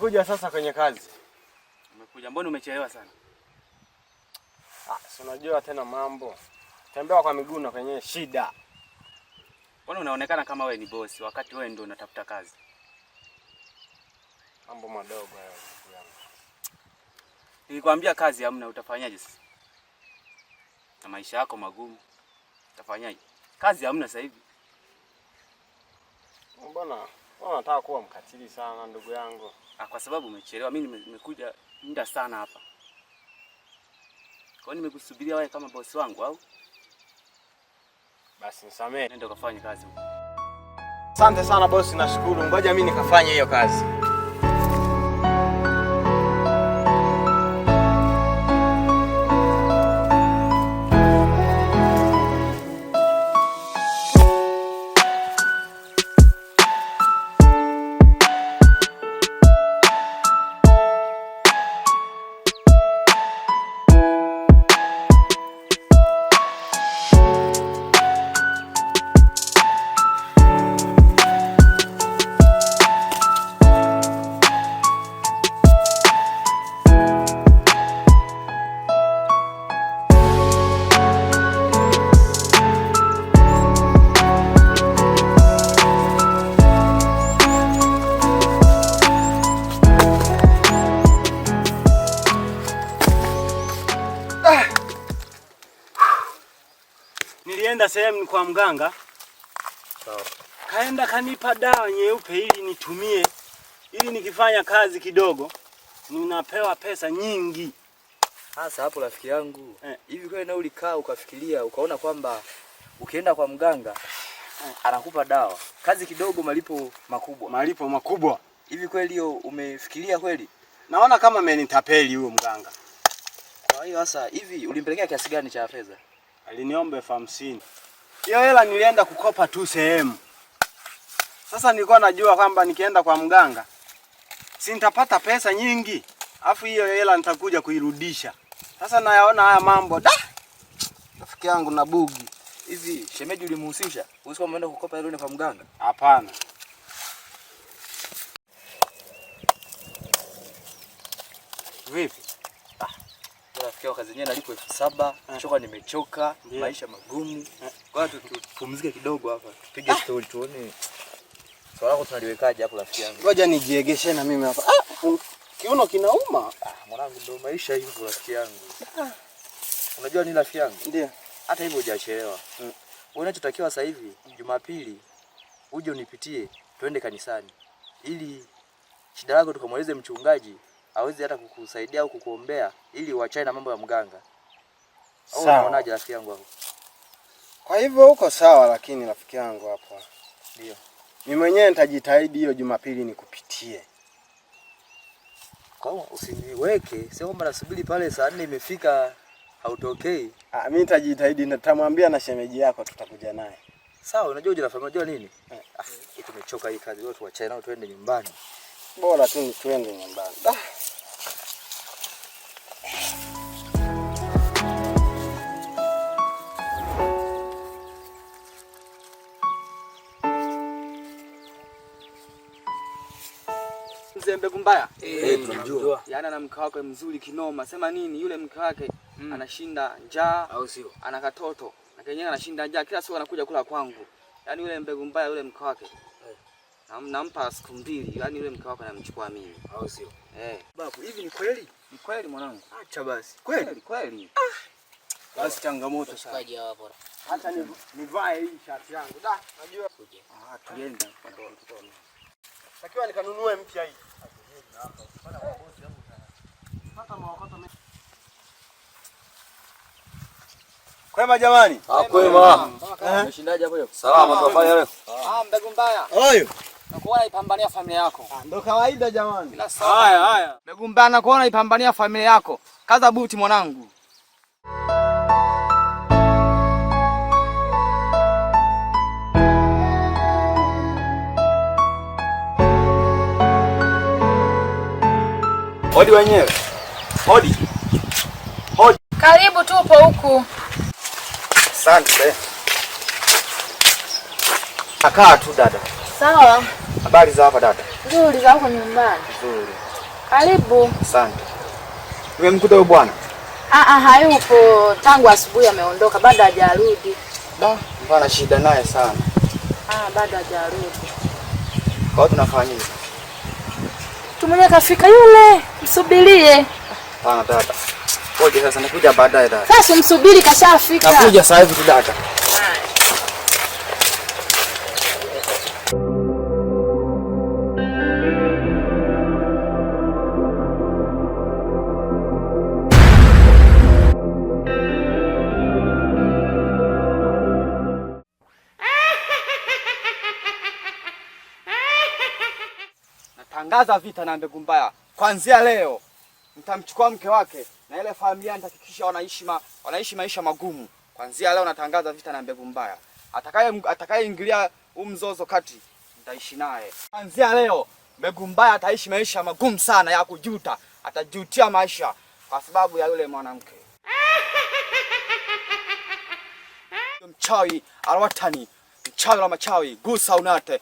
nimekuja sasa kwenye kazi. Umekuja, mbona umechelewa sana? Si unajua tena mambo. Tembea kwa miguu na kwenye shida. Mbona unaonekana kama wewe ni bosi wakati wewe ndio unatafuta kazi? Mambo madogo hayo. Nilikwambia kazi hamna, utafanyaje sasa? Na maisha yako magumu. Utafanyaje? Kazi hamna sasa hivi. Mbona unataka kuwa mkatili sana ndugu yangu? Kwa sababu umechelewa. Mimi nimekuja muda sana hapa. Kwa nini nimekusubiria wewe kama bosi wangu au? Basi nisamee. Nenda kufanya kazi. Asante sana bosi, nashukuru. Ngoja mimi nikafanye hiyo kazi. Nilienda sehemu kwa mganga. Sawa. Kaenda kanipa dawa nyeupe ili nitumie. Ili nikifanya kazi kidogo ninapewa pesa nyingi. Sasa hapo rafiki yangu, hivi kweli na ulikaa ukafikiria ukaona kwamba ukienda kwa mganga anakupa dawa, kazi kidogo malipo makubwa. Malipo makubwa. Hivi kweli hiyo umefikiria kweli? Naona kama amenitapeli huyo mganga. Kwa hiyo sasa hivi ulimpelekea kiasi gani cha fedha? Aliniomba 50,000. Hiyo hela nilienda kukopa tu sehemu. Sasa nilikuwa najua kwamba nikienda kwa mganga si nitapata pesa nyingi. Afu hiyo hela nitakuja kuirudisha. Sasa nayaona haya mambo. Rafiki yangu na bugi. Hivi shemeji ulimhusisha? Usikuwa umeenda kukopa hela kwa mganga? Hapana. Vipi? Rafiki yangu kazi yenyewe nalipo 7,000, choka nimechoka, maisha magumu. Kwa hiyo tupumzike kidogo hapa. Tupige story tuone. Swala lako tunaliwekaje hapo rafiki yangu? Ngoja nijiegeshe na mimi hapa. Kiuno kinauma. Mwanangu ndio maisha hivyo rafiki yangu. Unajua nini rafiki yangu? Ndio. Hata hivyo hujachelewa. Wewe unachotakiwa sasa hivi Jumapili uje unipitie twende kanisani. Ili shida yako tukamweleze mchungaji aweze hata kukusaidia au kukuombea ili uachane na mambo ya mganga. Au unaonaje rafiki yangu hapo? Kwa hivyo uko sawa, lakini rafiki yangu hapo. Ndio. Mimi mwenyewe nitajitahidi hiyo Jumapili nikupitie. Kama usiniweke, sio kwamba nasubiri pale saa 4 imefika hautokei. Mimi nitajitahidi, nitamwambia na shemeji yako tutakuja naye. Sawa, unajua unajua nini? Tumechoka hii kazi, leo tuachane nao twende nyumbani. Bora tu twende nyumbani. Mzee Mbegu Mbaya? Tunamjua. Yaani ana mke wake mzuri kinoma. Sema nini yule mke wake anashinda njaa au sio? Ana katoto. Na kenyewe anashinda njaa kila siku anakuja kula kwangu. Yaani yule Mbegu Mbaya yule mke wake. Nampa siku 2, yaani yule mke wake anamchukua mimi. Au sio? Babu, hivi ni kweli? Ni kweli mwanangu. Acha basi. Kweli. Basi changamoto sana. Kaja hapo. Hata nivae hii shati yangu. Najua. Tulienda. Takiwa nikanunue mpya hii. Kwema jamani? Kwema. Umeshindaje hapo leo? Salama tunafanya leo. Mbegu Mbaya. Oyo. Nakuona ipambania familia yako. Ndio kawaida jamani. Haya. Mbegu Mbaya nakuona ipambania familia yako. Kaza buti mwanangu. Hodi wenyewe. Hodi. Karibu tupo huku. Asante. Kaa tu dada. Sawa. Habari za hapa dada? Nzuri za huko nyumbani. Nzuri. Karibu. Asante. Nimemkuta huyo bwana? Hayupo, tangu asubuhi ameondoka, bado hajarudi. Mbona shida naye sana? Bado hajarudi. Kwa hiyo tunafanya nini? Tumwenye kafika yule, msubirie. Hapana dada. Ngoja sasa, nakuja baadaye dada. Sasa msubiri, kashafika. Nakuja sasa hivi tu dada. Natangaza vita na Mbegu Mbaya. Kuanzia leo nitamchukua mke wake na ile familia, nitahakikisha wanaishi maisha magumu. Kuanzia leo natangaza vita na Mbegu Mbaya. Atakayeingilia huu mzozo kati, nitaishi naye. Kuanzia leo Mbegu Mbaya ataishi maisha magumu sana ya kujuta. Atajutia maisha kwa sababu ya yule mwanamke. Mchawi alwatani, mchawi wa machawi, Gusa Unate.